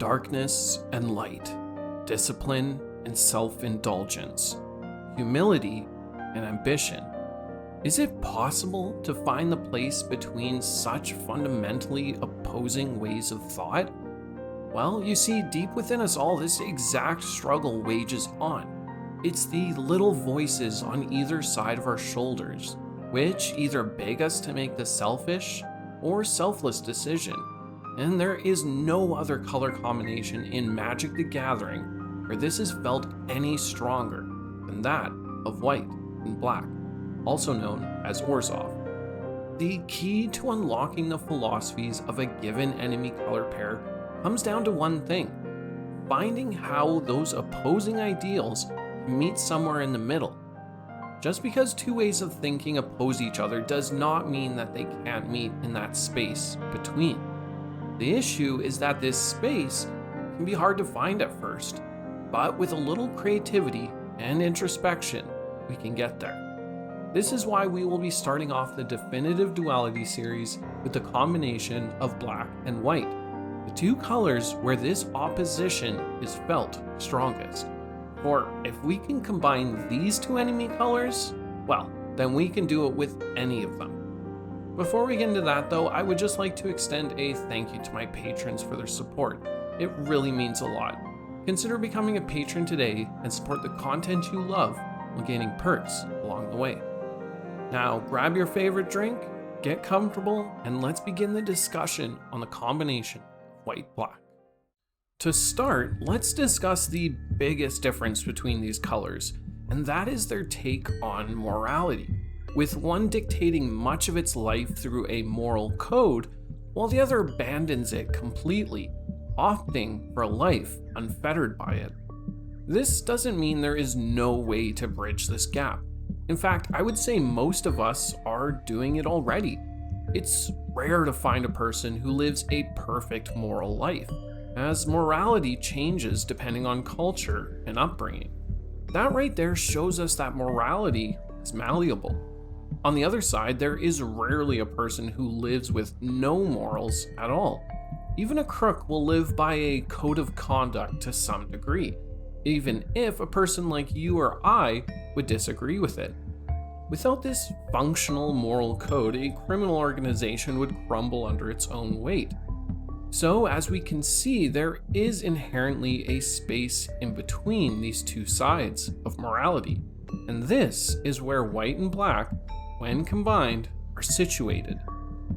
darkness and light, discipline and self-indulgence, humility and ambition. Is it possible to find the place between such fundamentally opposing ways of thought? Well, you see, deep within us all, this exact struggle wages on. It's the little voices on either side of our shoulders, which either beg us to make the selfish or selfless decision. And there is no other color combination in Magic the Gathering where this is felt any stronger than that of white and black, also known as Orzhov. The key to unlocking the philosophies of a given enemy color pair comes down to one thing: finding how those opposing ideals can meet somewhere in the middle. Just because two ways of thinking oppose each other does not mean that they can't meet in that space between. The issue is that this space can be hard to find at first, but with a little creativity and introspection, we can get there. This is why we will be starting off the definitive duality series with the combination of black and white, the two colors where this opposition is felt strongest. For if we can combine these two enemy colors, well, then we can do it with any of them. Before we get into that though, I would just like to extend a thank you to my patrons for their support. It really means a lot. Consider becoming a patron today and support the content you love while gaining perks along the way. Now grab your favorite drink, get comfortable, and let's begin the discussion on the combination of white-black. To start, let's discuss the biggest difference between these colors, and that is their take on morality, with one dictating much of its life through a moral code, while the other abandons it completely, opting for a life unfettered by it. This doesn't mean there is no way to bridge this gap. In fact, I would say most of us are doing it already. It's rare to find a person who lives a perfect moral life, as morality changes depending on culture and upbringing. That right there shows us that morality is malleable. On the other side, there is rarely a person who lives with no morals at all. Even a crook will live by a code of conduct to some degree, even if a person like you or I would disagree with it. Without this functional moral code, a criminal organization would crumble under its own weight. So, as we can see, there is inherently a space in between these two sides of morality, and this is where white and black, when combined, are situated.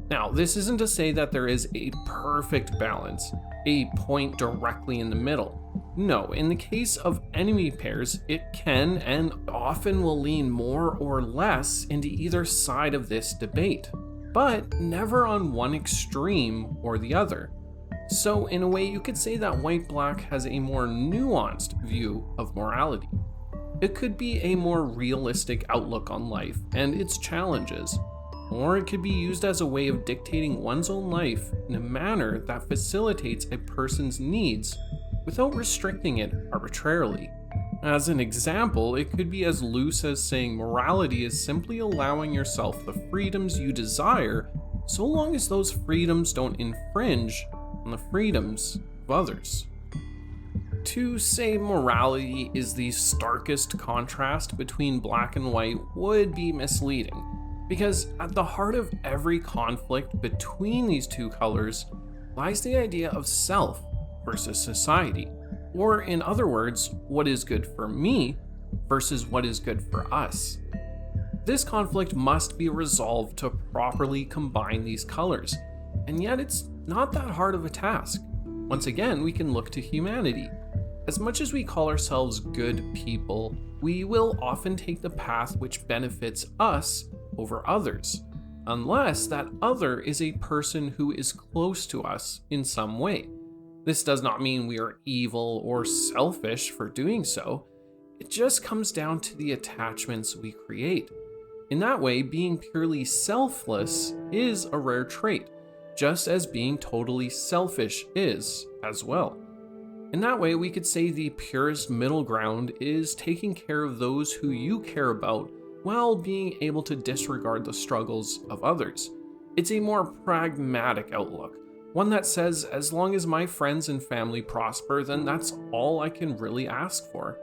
Now, this isn't to say that there is a perfect balance, a point directly in the middle. No, in the case of enemy pairs, it can and often will lean more or less into either side of this debate, but never on one extreme or the other. So in a way, you could say that white-black has a more nuanced view of morality. It could be a more realistic outlook on life and its challenges, or it could be used as a way of dictating one's own life in a manner that facilitates a person's needs without restricting it arbitrarily. As an example, it could be as loose as saying morality is simply allowing yourself the freedoms you desire, so long as those freedoms don't infringe on the freedoms of others. To say morality is the starkest contrast between black and white would be misleading, because at the heart of every conflict between these two colors lies the idea of self versus society, or in other words, what is good for me versus what is good for us. This conflict must be resolved to properly combine these colors, and yet it's not that hard of a task. Once again, we can look to humanity. As much as we call ourselves good people, we will often take the path which benefits us over others, unless that other is a person who is close to us in some way. This does not mean we are evil or selfish for doing so. It just comes down to the attachments we create. In that way, being purely selfless is a rare trait, just as being totally selfish is as well. In that way, we could say the purest middle ground is taking care of those who you care about while being able to disregard the struggles of others. It's a more pragmatic outlook, One that says, as long as my friends and family prosper, then that's all I can really ask for.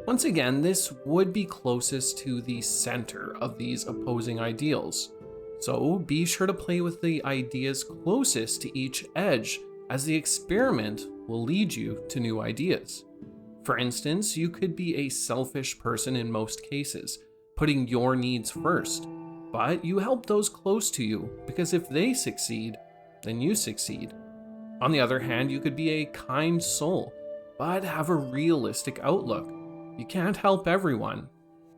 Once again, this would be closest to the center of these opposing ideals. So be sure to play with the ideas closest to each edge, as the experiment will lead you to new ideas. For instance, you could be a selfish person in most cases, putting your needs first, but you help those close to you because if they succeed, then you succeed. On the other hand, you could be a kind soul, but have a realistic outlook. You can't help everyone,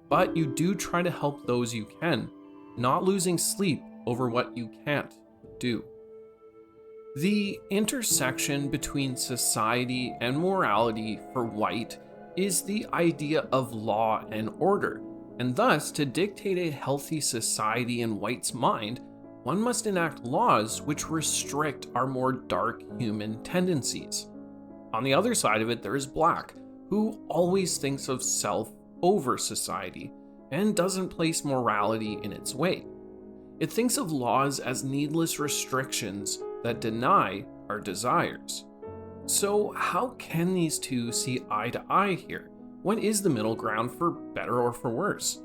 but you do try to help those you can, not losing sleep over what you can't do. The intersection between society and morality for White is the idea of law and order, and thus to dictate a healthy society in White's mind, one must enact laws which restrict our more dark human tendencies. On the other side of it, there is Black, who always thinks of self over society and doesn't place morality in its way. It thinks of laws as needless restrictions that deny our desires. So how can these two see eye to eye here? What is the middle ground for better or for worse?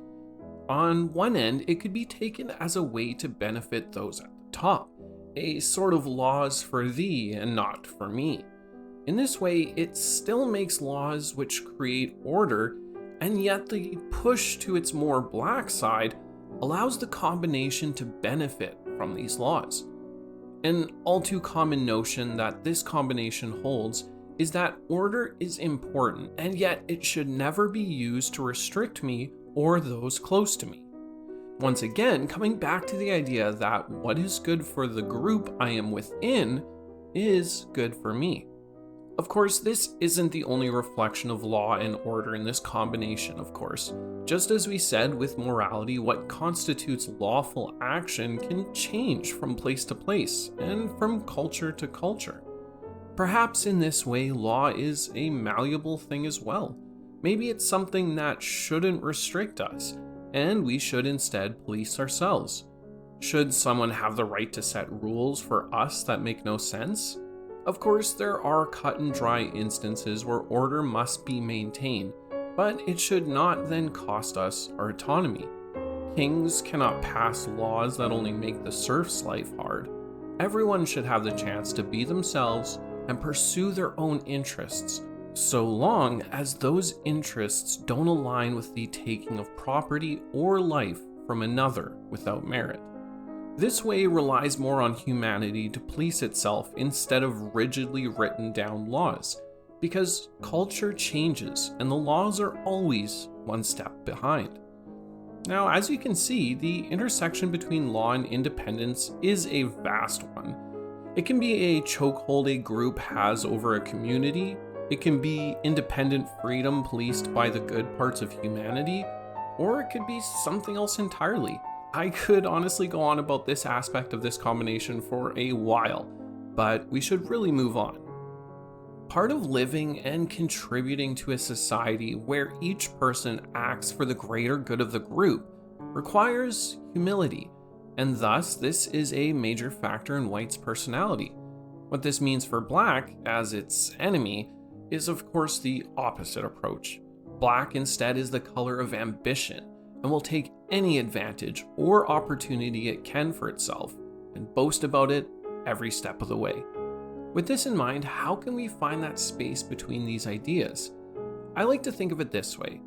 On one end, it could be taken as a way to benefit those at the top, a sort of laws for thee and not for me. In this way, it still makes laws which create order, and yet the push to its more Black side allows the combination to benefit from these laws. An all too common notion that this combination holds is that order is important, and yet it should never be used to restrict me or those close to me. Once again, coming back to the idea that what is good for the group I am within is good for me. Of course, this isn't the only reflection of law and order in this combination, of course. Just as we said with morality, what constitutes lawful action can change from place to place and from culture to culture. Perhaps in this way, law is a malleable thing as well. Maybe it's something that shouldn't restrict us, and we should instead police ourselves. Should someone have the right to set rules for us that make no sense? Of course, there are cut and dry instances where order must be maintained, but it should not then cost us our autonomy. Kings cannot pass laws that only make the serf's life hard. Everyone should have the chance to be themselves and pursue their own interests, so long as those interests don't align with the taking of property or life from another without merit. This way relies more on humanity to police itself instead of rigidly written down laws, because culture changes and the laws are always one step behind. Now, as you can see, the intersection between law and independence is a vast one. It can be a chokehold a group has over a community. It can be independent freedom policed by the good parts of humanity, or it could be something else entirely. I could honestly go on about this aspect of this combination for a while, but we should really move on. Part of living and contributing to a society where each person acts for the greater good of the group requires humility, and thus this is a major factor in White's personality. What this means for Black, as its enemy, is of course the opposite approach. Black instead is the color of ambition and will take any advantage or opportunity it can for itself and boast about it every step of the way. With this in mind, how can we find that space between these ideas? I like to think of it this way.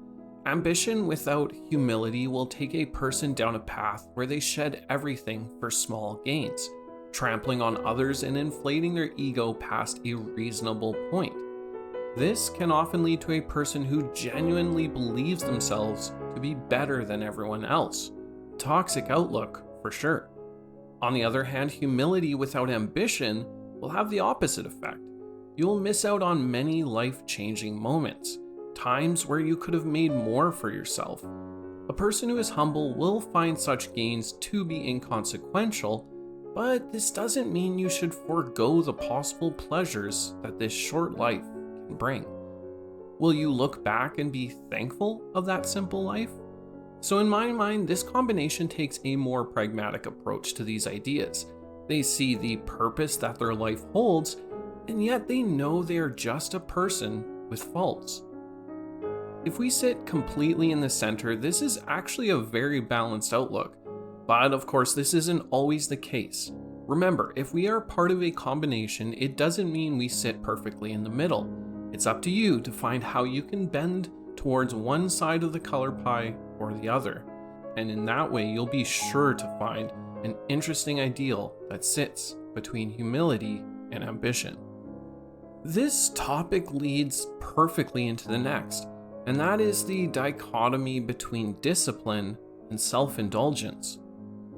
Ambition without humility will take a person down a path where they shed everything for small gains, trampling on others and inflating their ego past a reasonable point. This can often lead to a person who genuinely believes themselves to be better than everyone else. Toxic outlook, for sure. On the other hand, humility without ambition will have the opposite effect. You'll miss out on many life-changing moments, times where you could have made more for yourself. A person who is humble will find such gains to be inconsequential, but this doesn't mean you should forego the possible pleasures that this short life can bring. Will you look back and be thankful of that simple life? So in my mind, this combination takes a more pragmatic approach to these ideas. They see the purpose that their life holds, and yet they know they are just a person with faults. If we sit completely in the center, this is actually a very balanced outlook. But of course, this isn't always the case. Remember, if we are part of a combination, it doesn't mean we sit perfectly in the middle. It's up to you to find how you can bend towards one side of the color pie or the other. And in that way, you'll be sure to find an interesting ideal that sits between humility and ambition. This topic leads perfectly into the next, and that is the dichotomy between discipline and self-indulgence.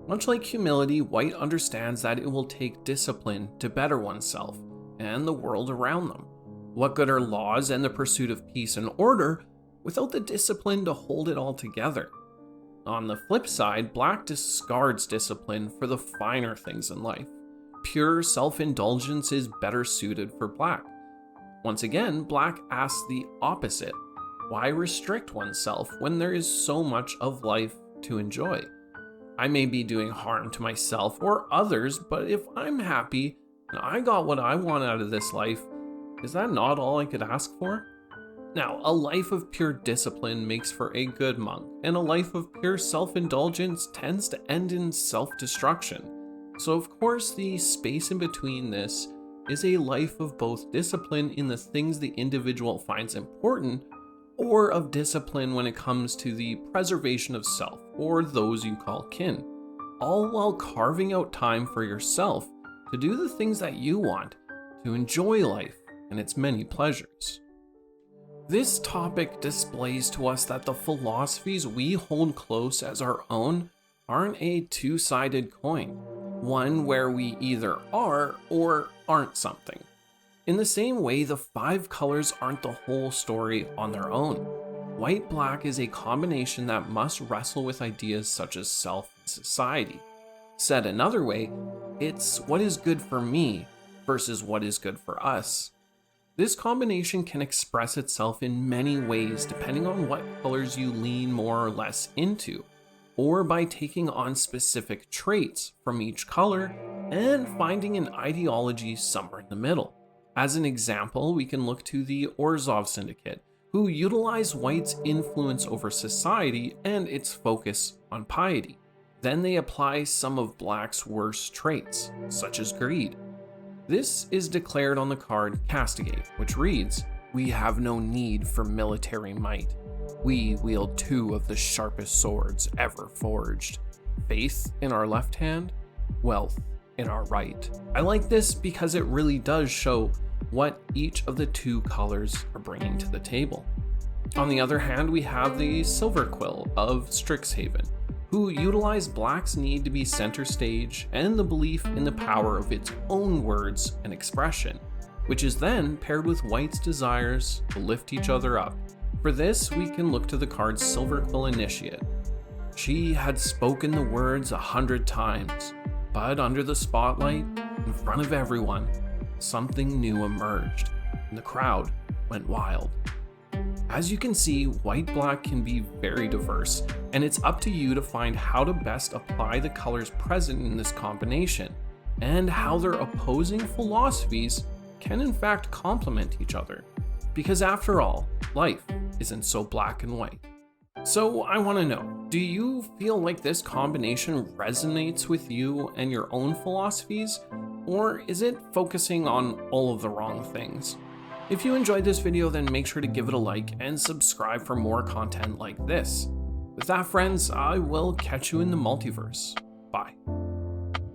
Much like humility, White understands that it will take discipline to better oneself and the world around them. What good are laws and the pursuit of peace and order without the discipline to hold it all together? On the flip side, Black discards discipline for the finer things in life. Pure self-indulgence is better suited for Black. Once again, Black asks the opposite. Why restrict oneself when there is so much of life to enjoy? I may be doing harm to myself or others, but if I'm happy and I got what I want out of this life, is that not all I could ask for? Now, a life of pure discipline makes for a good monk, and a life of pure self-indulgence tends to end in self-destruction. So of course, the space in between this is a life of both discipline in the things the individual finds important, or of discipline when it comes to the preservation of self, or those you call kin, all while carving out time for yourself to do the things that you want, to enjoy life and its many pleasures. This topic displays to us that the philosophies we hold close as our own aren't a two-sided coin, one where we either are or aren't something. In the same way, the 5 colors aren't the whole story on their own. White-Black is a combination that must wrestle with ideas such as self and society. Said another way, it's what is good for me versus what is good for us. This combination can express itself in many ways depending on what colors you lean more or less into, or by taking on specific traits from each color and finding an ideology somewhere in the middle. As an example, we can look to the Orzhov Syndicate, who utilize White's influence over society and its focus on piety. Then they apply some of Black's worst traits, such as greed. This is declared on the card Castigate, which reads, "We have no need for military might. We wield 2 of the sharpest swords ever forged. Faith in our left hand, wealth in our right." I like this because it really does show what each of the 2 colors are bringing to the table. On the other hand, we have the Silver Quill of Strixhaven, who utilize Black's need to be center stage and the belief in the power of its own words and expression, which is then paired with White's desires to lift each other up. For this, we can look to the card Silver Quill Initiate. She had spoken the words 100 times, but under the spotlight, in front of everyone, something new emerged, and the crowd went wild. As you can see, White-Black can be very diverse, and it's up to you to find how to best apply the colors present in this combination, and how their opposing philosophies can in fact complement each other. Because after all, life isn't so black and white. So I want to know, do you feel like this combination resonates with you and your own philosophies, or is it focusing on all of the wrong things? If you enjoyed this video, then make sure to give it a like and subscribe for more content like this. With that, friends, I will catch you in the multiverse. Bye.